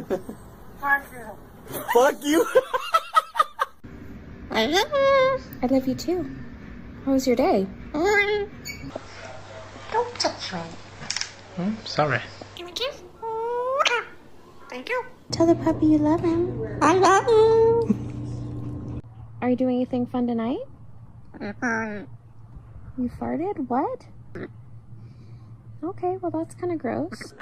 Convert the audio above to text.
Fuck you. Fuck you. I love you too. How was your day? Don't touch me. Sorry. Give me a kiss. Thank you. Tell the puppy you love him. I love him. Are you doing anything fun tonight? You farted? What? Okay, well that's kind of gross.